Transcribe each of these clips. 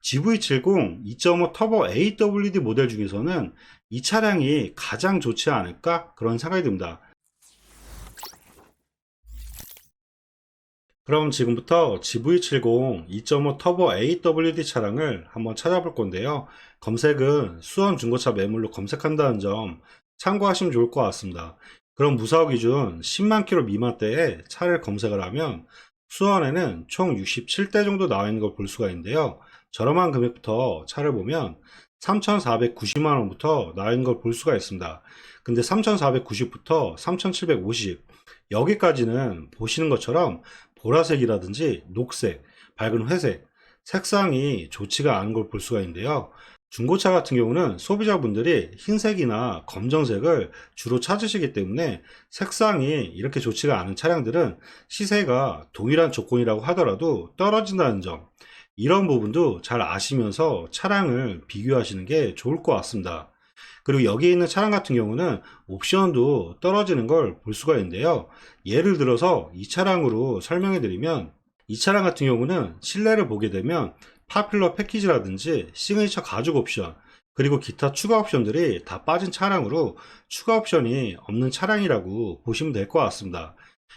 GV70 2.5 터보 AWD 모델 중에서는 이 차량이 가장 좋지 않을까 그런 생각이 듭니다. 그럼 지금부터 GV70 2.5 터보 AWD 차량을 한번 찾아볼 건데요. 검색은 수원 중고차 매물로 검색한다는 점 참고하시면 좋을 것 같습니다. 그럼 무사고 기준 10만 킬로 미만대의 차를 검색을 하면 수원에는 총 67대 정도 나와 있는 걸 볼 수가 있는데요. 저렴한 금액부터 차를 보면 3,490만 원부터 나와 있는 걸 볼 수가 있습니다. 근데 3,490부터 3,750 여기까지는 보시는 것처럼 보라색이라든지 녹색, 밝은 회색, 색상이 좋지가 않은 걸 볼 수가 있는데요. 중고차 같은 경우는 소비자분들이 흰색이나 검정색을 주로 찾으시기 때문에 색상이 이렇게 좋지가 않은 차량들은 시세가 동일한 조건이라고 하더라도 떨어진다는 점, 이런 부분도 잘 아시면서 차량을 비교하시는 게 좋을 것 같습니다. 그리고 여기에 있는 차량 같은 경우는 옵션도 떨어지는 걸 볼 수가 있는데요. 예를 들어서 이 차량으로 설명해 드리면, 이 차량 같은 경우는 실내를 보게 되면 파퓰러 패키지라든지 시그니처 가죽 옵션, 그리고 기타 추가 옵션들이 다 빠진 차량으로 추가 옵션이 없는 차량이라고 보시면 될 것 같습니다.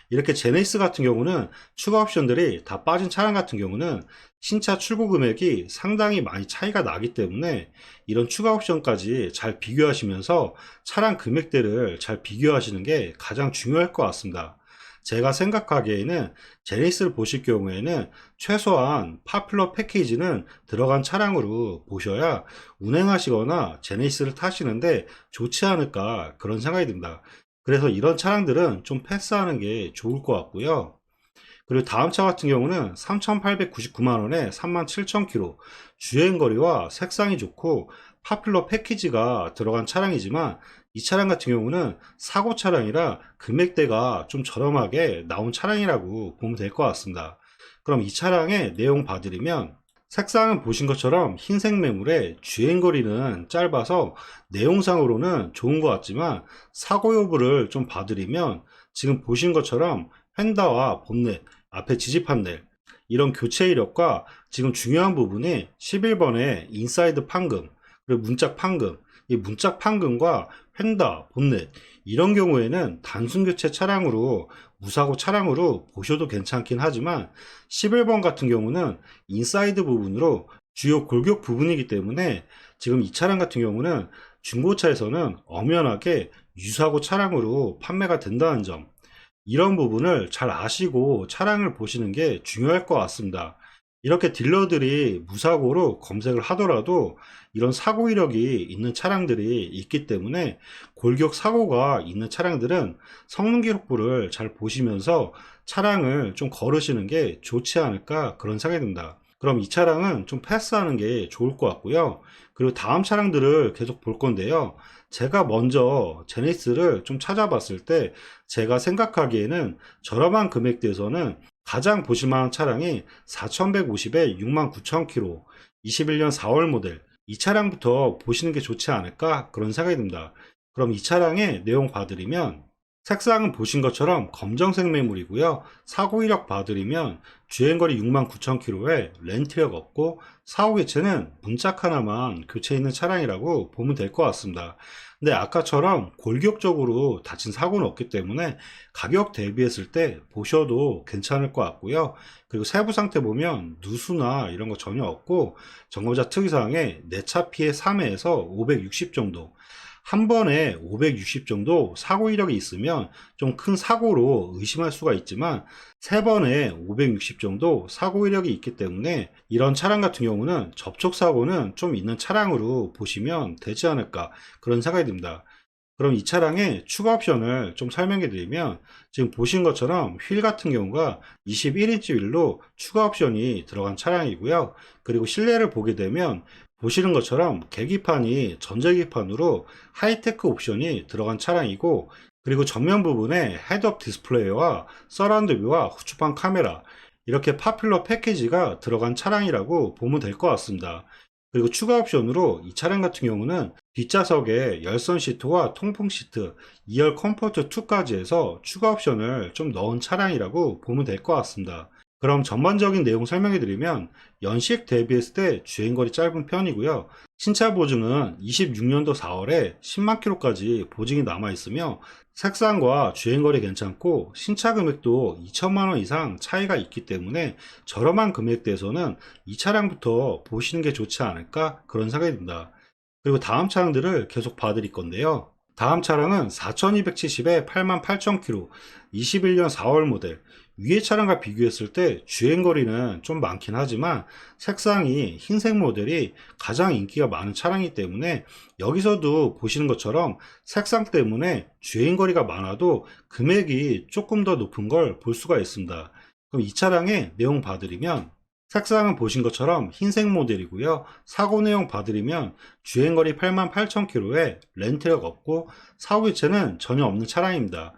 이렇게 제네시스 같은 경우는 추가 옵션들이 다 빠진 차량 같은 경우는 신차 출고 금액이 상당히 많이 차이가 나기 때문에 이런 추가 옵션까지 잘 비교하시면서 차량 금액대를 잘 비교하시는 게 가장 중요할 것 같습니다. 제가 생각하기에는 제네시스를 보실 경우에는 최소한 파퓰러 패키지는 들어간 차량으로 보셔야 운행하시거나 제네시스를 타시는데 좋지 않을까 그런 생각이 듭니다. 그래서 이런 차량들은 좀 패스하는 게 좋을 것 같고요. 그리고 다음 차 같은 경우는 3,899만원에 37,000km, 주행거리와 색상이 좋고 파퓰러 패키지가 들어간 차량이지만 이 차량 같은 경우는 사고 차량이라 금액대가 좀 저렴하게 나온 차량이라고 보면 될 것 같습니다. 그럼 이 차량의 내용 봐드리면, 색상은 보신 것처럼 흰색 매물에 주행거리는 짧아서 내용상으로는 좋은 것 같지만 사고 여부를 좀 봐드리면, 지금 보신 것처럼 휀다와 본넷, 앞에 지지 판넬, 이런 교체 이력과 지금 중요한 부분이 11번의 인사이드 판금, 그리고 문짝 판금, 이 문짝 판금과 휀다, 본넷, 이런 경우에는 단순 교체 차량으로, 무사고 차량으로 보셔도 괜찮긴 하지만 11번 같은 경우는 인사이드 부분으로 주요 골격 부분이기 때문에 지금 이 차량 같은 경우는 중고차에서는 엄연하게 유사고 차량으로 판매가 된다는 점, 이런 부분을 잘 아시고 차량을 보시는 게 중요할 것 같습니다. 이렇게 딜러들이 무사고로 검색을 하더라도 이런 사고 이력이 있는 차량들이 있기 때문에 골격 사고가 있는 차량들은 성능 기록부를 잘 보시면서 차량을 좀 거르시는 게 좋지 않을까 그런 생각이 듭니다. 그럼 이 차량은 좀 패스하는 게 좋을 것 같고요. 그리고 다음 차량들을 계속 볼 건데요. 제가 먼저 제네시스를 좀 찾아봤을 때 제가 생각하기에는 저렴한 금액대에서는 가장 보실만한 차량이 4150에 69,000km, 21년 4월 모델, 이 차량부터 보시는 게 좋지 않을까 그런 생각이 듭니다. 그럼 이 차량의 내용 봐드리면, 색상은 보신 것처럼 검정색 매물이고요. 사고 이력 봐드리면 주행거리 69,000km에 렌트력 없고 사고 교체는 문짝 하나만 교체 있는 차량이라고 보면 될 것 같습니다. 근데 아까처럼 골격적으로 다친 사고는 없기 때문에 가격 대비했을 때 보셔도 괜찮을 것 같고요. 그리고 세부 상태 보면 누수나 이런 거 전혀 없고 점검자 특이사항에 내차 피해 3회에서 560 정도, 한 번에 560 정도 사고 이력이 있으면 좀 큰 사고로 의심할 수가 있지만 세 번에 560 정도 사고 이력이 있기 때문에 이런 차량 같은 경우는 접촉 사고는 좀 있는 차량으로 보시면 되지 않을까 그런 생각이 듭니다. 그럼 이 차량의 추가 옵션을 좀 설명해 드리면, 지금 보신 것처럼 휠 같은 경우가 21인치 휠로 추가 옵션이 들어간 차량이고요. 그리고 실내를 보게 되면 보시는 것처럼 계기판이 전자계기판으로 하이테크 옵션이 들어간 차량이고, 그리고 정면 부분에 헤드업 디스플레이와 서라운드 뷰와 후추판 카메라, 이렇게 파퓰러 패키지가 들어간 차량이라고 보면 될 것 같습니다. 그리고 추가 옵션으로 이 차량 같은 경우는 뒷좌석에 열선 시트와 통풍 시트, 2열 컴포트 2까지 해서 추가 옵션을 좀 넣은 차량이라고 보면 될 것 같습니다. 그럼 전반적인 내용 설명해 드리면 연식 대비했을 때 주행거리 짧은 편이고요. 신차 보증은 26년도 4월에 10만 킬로까지 보증이 남아 있으며 색상과 주행거리 괜찮고 신차 금액도 2천만 원 이상 차이가 있기 때문에 저렴한 금액대에서는 이 차량부터 보시는 게 좋지 않을까 그런 생각이 듭니다. 그리고 다음 차량들을 계속 봐드릴 건데요. 다음 차량은 4270에 88,000km, 21년 4월 모델. 위의 차량과 비교했을 때 주행거리는 좀 많긴 하지만 색상이 흰색 모델이 가장 인기가 많은 차량이기 때문에 여기서도 보시는 것처럼 색상 때문에 주행거리가 많아도 금액이 조금 더 높은 걸 볼 수가 있습니다. 그럼 이 차량의 내용 봐드리면 색상은 보신 것처럼 흰색 모델이고요. 사고 내용 봐드리면 주행거리 88,000km에 렌트력 없고 사고 교체는 전혀 없는 차량입니다.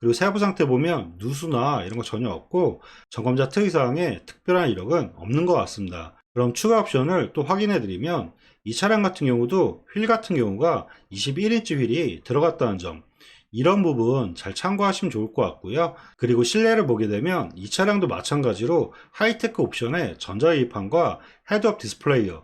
그리고 세부 상태 보면 누수나 이런 거 전혀 없고 점검자 특이사항에 특별한 이력은 없는 것 같습니다. 그럼 추가 옵션을 또 확인해 드리면 이 차량 같은 경우도 휠 같은 경우가 21인치 휠이 들어갔다는 점, 이런 부분 잘 참고하시면 좋을 것 같고요. 그리고 실내를 보게 되면 이 차량도 마찬가지로 하이테크 옵션에 전자기판과 헤드업 디스플레이어,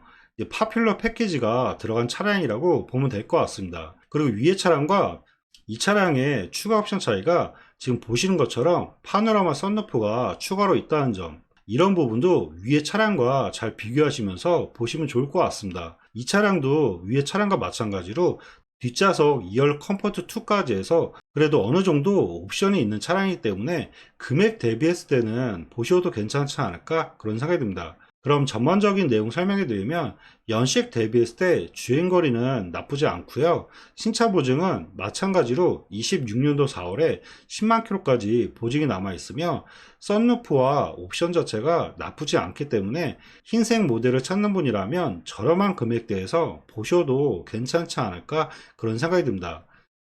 파퓰러 패키지가 들어간 차량이라고 보면 될 것 같습니다. 그리고 위의 차량과 이 차량의 추가 옵션 차이가 지금 보시는 것처럼 파노라마 썬루프가 추가로 있다는 점, 이런 부분도 위의 차량과 잘 비교하시면서 보시면 좋을 것 같습니다. 이 차량도 위의 차량과 마찬가지로 뒷좌석 2열 컴포트 2까지 해서 그래도 어느 정도 옵션이 있는 차량이기 때문에 금액 대비했을 때는 보셔도 괜찮지 않을까 그런 생각이 듭니다. 그럼 전반적인 내용 설명해 드리면 연식 대비했을 때 주행거리는 나쁘지 않고요. 신차 보증은 마찬가지로 26년도 4월에 10만 킬로까지 보증이 남아 있으며 썬루프와 옵션 자체가 나쁘지 않기 때문에 흰색 모델을 찾는 분이라면 저렴한 금액대에서 보셔도 괜찮지 않을까 그런 생각이 듭니다.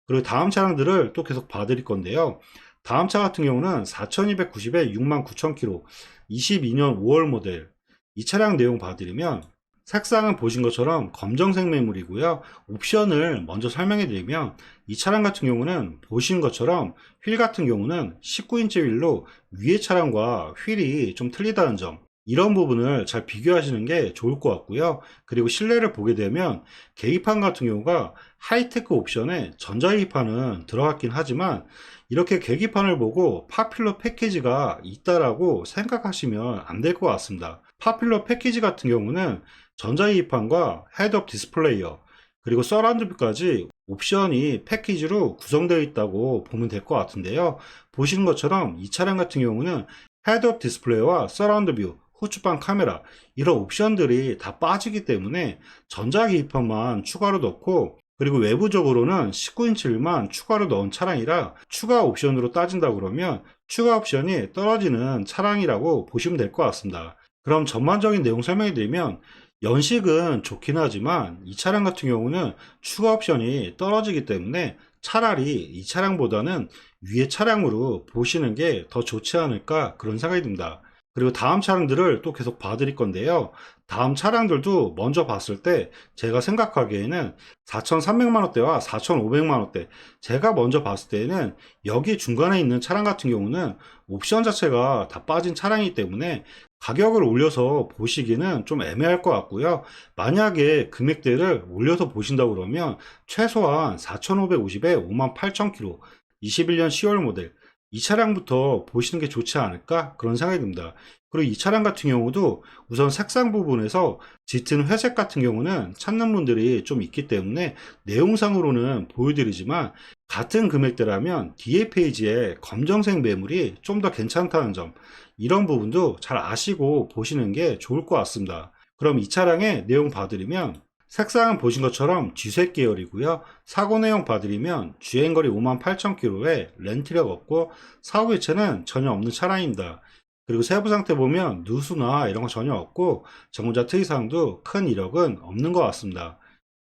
그리고 다음 차량들을 또 계속 봐드릴 건데요. 다음 차 같은 경우는 4290에 69,000km, 22년 5월 모델. 이 차량 내용 봐드리면 색상은 보신 것처럼 검정색 매물이고요. 옵션을 먼저 설명해 드리면 이 차량 같은 경우는 보신 것처럼 휠 같은 경우는 19인치 휠로 위의 차량과 휠이 좀 틀리다는 점, 이런 부분을 잘 비교하시는 게 좋을 것 같고요. 그리고 실내를 보게 되면 계기판 같은 경우가 하이테크 옵션에 전자계기판은 들어갔긴 하지만 이렇게 계기판을 보고 파퓰러 패키지가 있다라고 생각하시면 안 될 것 같습니다. 파퓰러 패키지 같은 경우는 전자계기판과 헤드업 디스플레이어 그리고 서라운드 뷰까지 옵션이 패키지로 구성되어 있다고 보면 될 것 같은데요. 보시는 것처럼 이 차량 같은 경우는 헤드업 디스플레이와 서라운드 뷰, 후추방 카메라, 이런 옵션들이 다 빠지기 때문에 전자계기판만 추가로 넣고 그리고 외부적으로는 19인치만 추가로 넣은 차량이라 추가 옵션으로 따진다 그러면 추가 옵션이 떨어지는 차량이라고 보시면 될 것 같습니다. 그럼 전반적인 내용 설명해 드리면 연식은 좋긴 하지만 이 차량 같은 경우는 추가 옵션이 떨어지기 때문에 차라리 이 차량보다는 위의 차량으로 보시는 게 더 좋지 않을까 그런 생각이 듭니다. 그리고 다음 차량들을 또 계속 봐드릴 건데요. 다음 차량들도 먼저 봤을 때 제가 생각하기에는 4,300만원대와 4,500만원대, 제가 먼저 봤을 때는 여기 중간에 있는 차량 같은 경우는 옵션 자체가 다 빠진 차량이기 때문에 가격을 올려서 보시기는 좀 애매할 것 같고요. 만약에 금액대를 올려서 보신다고 그러면 최소한 4,550에 58,000km, 21년 10월 모델, 이 차량부터 보시는 게 좋지 않을까 그런 생각이 듭니다. 그리고 이 차량 같은 경우도 우선 색상 부분에서 짙은 회색 같은 경우는 찾는 분들이 좀 있기 때문에 내용상으로는 보여드리지만 같은 금액대라면 뒤에 페이지에 검정색 매물이 좀 더 괜찮다는 점, 이런 부분도 잘 아시고 보시는 게 좋을 것 같습니다. 그럼 이 차량의 내용 봐드리면 색상은 보신 것처럼 쥐색 계열이고요. 사고 내용 봐드리면 주행거리 58,000km에 렌트력 없고 사고 교체는 전혀 없는 차량입니다. 그리고 세부 상태 보면 누수나 이런 거 전혀 없고 전문자 특이사항도 큰 이력은 없는 것 같습니다.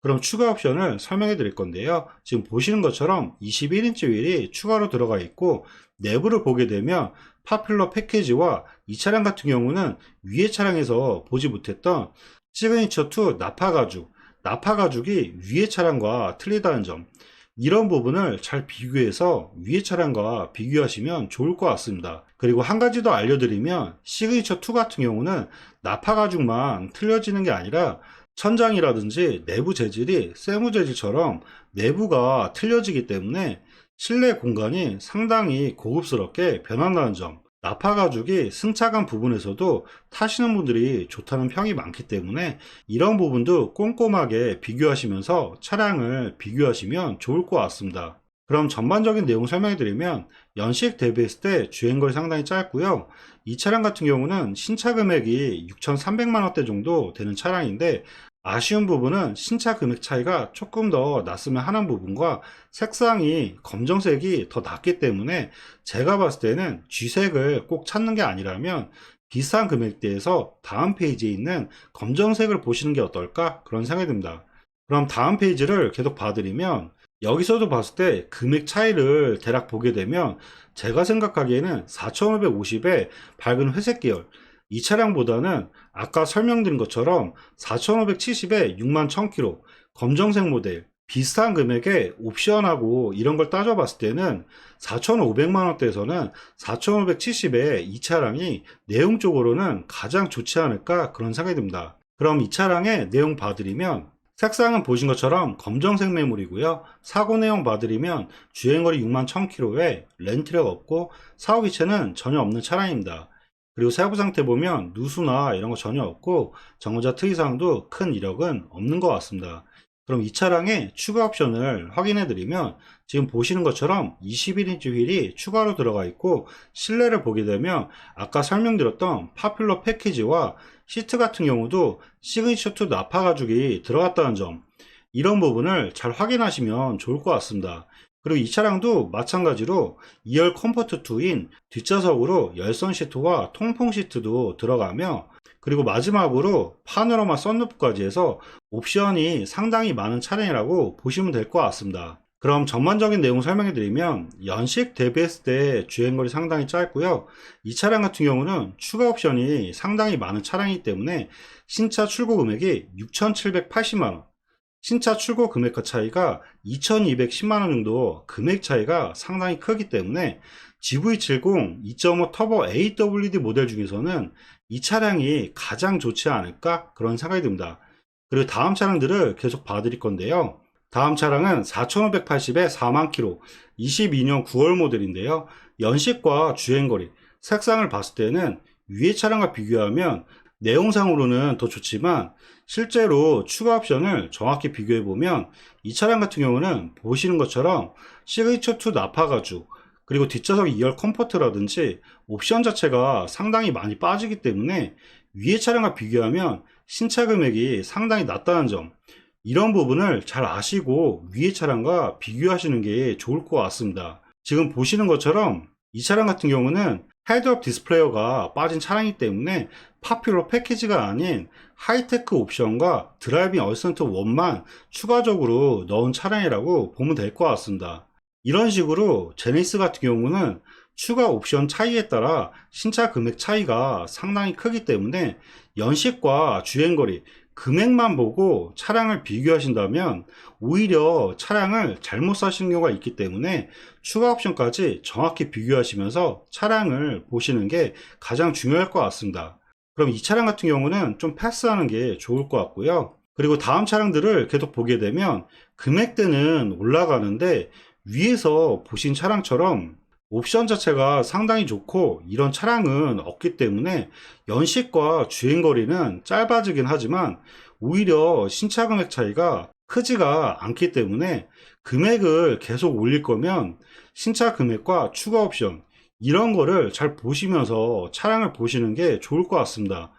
그럼 추가 옵션을 설명해 드릴 건데요. 지금 보시는 것처럼 21인치 휠이 추가로 들어가 있고 내부를 보게 되면 파퓰러 패키지와 이 차량 같은 경우는 위의 차량에서 보지 못했던 시그니처 2 나파 가죽이 위의 차량과 틀리다는 점, 이런 부분을 잘 비교해서 위의 차량과 비교하시면 좋을 것 같습니다. 그리고 한 가지 더 알려드리면 시그니처 2 같은 경우는 나파 가죽만 틀려지는 게 아니라 천장이라든지 내부 재질이 세무 재질처럼 내부가 틀려지기 때문에 실내 공간이 상당히 고급스럽게 변한다는 점, 나파 가죽이 승차감 부분에서도 타시는 분들이 좋다는 평이 많기 때문에 이런 부분도 꼼꼼하게 비교하시면서 차량을 비교하시면 좋을 것 같습니다. 그럼 전반적인 내용 설명해 드리면 연식 대비했을 때 주행거리 상당히 짧고요. 이 차량 같은 경우는 신차 금액이 6,300만 원대 정도 되는 차량인데 아쉬운 부분은 신차 금액 차이가 조금 더 났으면 하는 부분과 색상이 검정색이 더 낫기 때문에 제가 봤을 때는 G색을 꼭 찾는 게 아니라면 비슷한 금액대에서 다음 페이지에 있는 검정색을 보시는 게 어떨까 그런 생각이 듭니다. 그럼 다음 페이지를 계속 봐드리면 여기서도 봤을 때 금액 차이를 대략 보게 되면 제가 생각하기에는 4550의 밝은 회색 계열 이 차량보다는 아까 설명드린 것처럼 4570에 61,000km 검정색 모델 비슷한 금액에 옵션하고 이런 걸 따져봤을 때는 4,500만 원대에서는 4,570에 이 차량이 내용적으로는 가장 좋지 않을까 그런 생각이 듭니다. 그럼 이 차량의 내용 봐드리면 색상은 보신 것처럼 검정색 매물이고요. 사고 내용 봐드리면 주행거리 61,000km에 렌트력 없고 사후 기체는 전혀 없는 차량입니다. 그리고 세부 상태 보면 누수나 이런 거 전혀 없고 정거자 특이사항도 큰 이력은 없는 것 같습니다. 그럼 이 차량의 추가 옵션을 확인해 드리면 지금 보시는 것처럼 21인치 휠이 추가로 들어가 있고 실내를 보게 되면 아까 설명드렸던 파퓰러 패키지와 시트 같은 경우도 시그니처 2 나파 가죽이 들어갔다는 점 이런 부분을 잘 확인하시면 좋을 것 같습니다. 그리고 이 차량도 마찬가지로 2열 컴포트 2인 뒷좌석으로 열선 시트와 통풍 시트도 들어가며 그리고 마지막으로 파노라마 썬루프까지 해서 옵션이 상당히 많은 차량이라고 보시면 될 것 같습니다. 그럼 전반적인 내용 설명해 드리면 연식 대비했을 때 주행거리 상당히 짧고요. 이 차량 같은 경우는 추가 옵션이 상당히 많은 차량이기 때문에 신차 출고 금액이 6,780만원 신차 출고 금액과 차이가 2,210만원 정도 금액 차이가 상당히 크기 때문에 GV70 2.5 터보 AWD 모델 중에서는 이 차량이 가장 좋지 않을까 그런 생각이 듭니다. 그리고 다음 차량들을 계속 봐드릴 건데요. 다음 차량은 4,580에 4만 km 22년 9월 모델인데요. 연식과 주행거리, 색상을 봤을 때는 위의 차량과 비교하면 내용상으로는 더 좋지만 실제로 추가 옵션을 정확히 비교해 보면 이 차량 같은 경우는 보시는 것처럼 시그니처 2 나파 가죽 그리고 뒷좌석 2열 컴포트라든지 옵션 자체가 상당히 많이 빠지기 때문에 위의 차량과 비교하면 신차 금액이 상당히 낮다는 점 이런 부분을 잘 아시고 위의 차량과 비교하시는 게 좋을 것 같습니다. 지금 보시는 것처럼 이 차량 같은 경우는 헤드업 디스플레이어가 빠진 차량이기 때문에 파퓰러 패키지가 아닌 하이테크 옵션과 드라이빙 어시스턴트 1만 추가적으로 넣은 차량이라고 보면 될 것 같습니다. 이런 식으로 제네시스 같은 경우는 추가 옵션 차이에 따라 신차 금액 차이가 상당히 크기 때문에 연식과 주행거리 금액만 보고 차량을 비교하신다면 오히려 차량을 잘못 사시는 경우가 있기 때문에 추가 옵션까지 정확히 비교하시면서 차량을 보시는 게 가장 중요할 것 같습니다. 그럼 이 차량 같은 경우는 좀 패스하는 게 좋을 것 같고요. 그리고 다음 차량들을 계속 보게 되면 금액대는 올라가는데 위에서 보신 차량처럼 옵션 자체가 상당히 좋고 이런 차량은 없기 때문에 연식과 주행거리는 짧아지긴 하지만 오히려 신차 금액 차이가 크지가 않기 때문에 금액을 계속 올릴 거면 신차 금액과 추가 옵션 이런 거를 잘 보시면서 차량을 보시는 게 좋을 것 같습니다.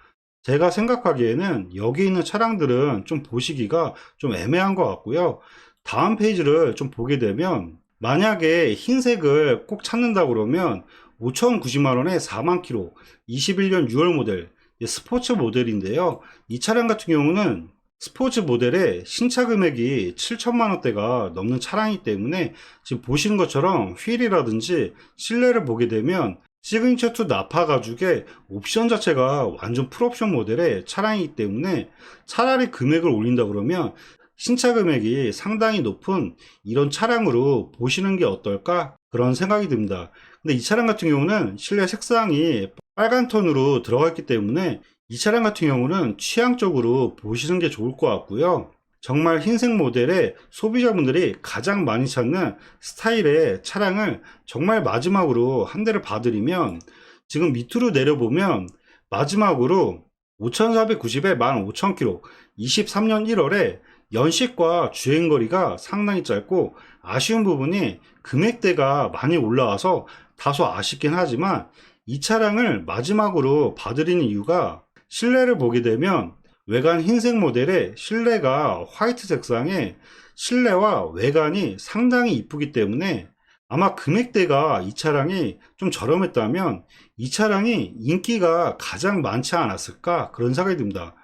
제가 생각하기에는 여기 있는 차량들은 좀 보시기가 좀 애매한 것 같고요. 다음 페이지를 좀 보게 되면 만약에 흰색을 꼭 찾는다 그러면 5,090만원에 4만 km 21년 6월 모델 스포츠 모델인데요. 이 차량 같은 경우는 스포츠 모델의 신차 금액이 7천만원대가 넘는 차량이기 때문에 지금 보시는 것처럼 휠이라든지 실내를 보게 되면 시그니처 2 나파 가죽의 옵션 자체가 완전 풀옵션 모델의 차량이기 때문에 차라리 금액을 올린다 그러면 신차 금액이 상당히 높은 이런 차량으로 보시는 게 어떨까 그런 생각이 듭니다. 근데 이 차량 같은 경우는 실내 색상이 빨간 톤으로 들어가 있기 때문에 이 차량 같은 경우는 취향적으로 보시는 게 좋을 것 같고요. 정말 흰색 모델의 소비자분들이 가장 많이 찾는 스타일의 차량을 정말 마지막으로 한 대를 봐드리면, 지금 밑으로 내려보면 마지막으로 5,490에 15,000km, 23년 1월에 연식과 주행거리가 상당히 짧고, 아쉬운 부분이 금액대가 많이 올라와서 다소 아쉽긴 하지만, 이 차량을 마지막으로 봐드리는 이유가, 실내를 보게 되면 외관 흰색 모델의 실내가 화이트 색상에 실내와 외관이 상당히 이쁘기 때문에, 아마 금액대가 이 차량이 좀 저렴했다면 이 차량이 인기가 가장 많지 않았을까 그런 생각이 듭니다.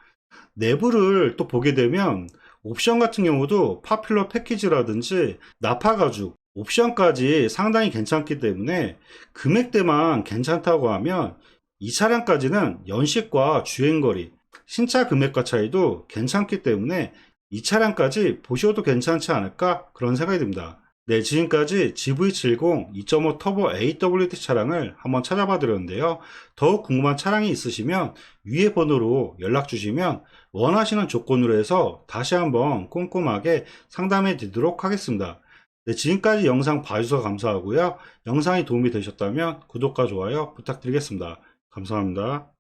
내부를 또 보게 되면 옵션 같은 경우도 파퓰러 패키지라든지 나파 가죽 옵션까지 상당히 괜찮기 때문에, 금액대만 괜찮다고 하면 이 차량까지는 연식과 주행거리, 신차 금액과 차이도 괜찮기 때문에 이 차량까지 보셔도 괜찮지 않을까 그런 생각이 듭니다. 네, 지금까지 GV70 2.5 터보 AWD 차량을 한번 찾아봐 드렸는데요. 더욱 궁금한 차량이 있으시면 위에 번호로 연락 주시면 원하시는 조건으로 해서 다시 한번 꼼꼼하게 상담해 드리도록 하겠습니다. 네, 지금까지 영상 봐주셔서 감사하고요. 영상이 도움이 되셨다면 구독과 좋아요 부탁드리겠습니다. 감사합니다.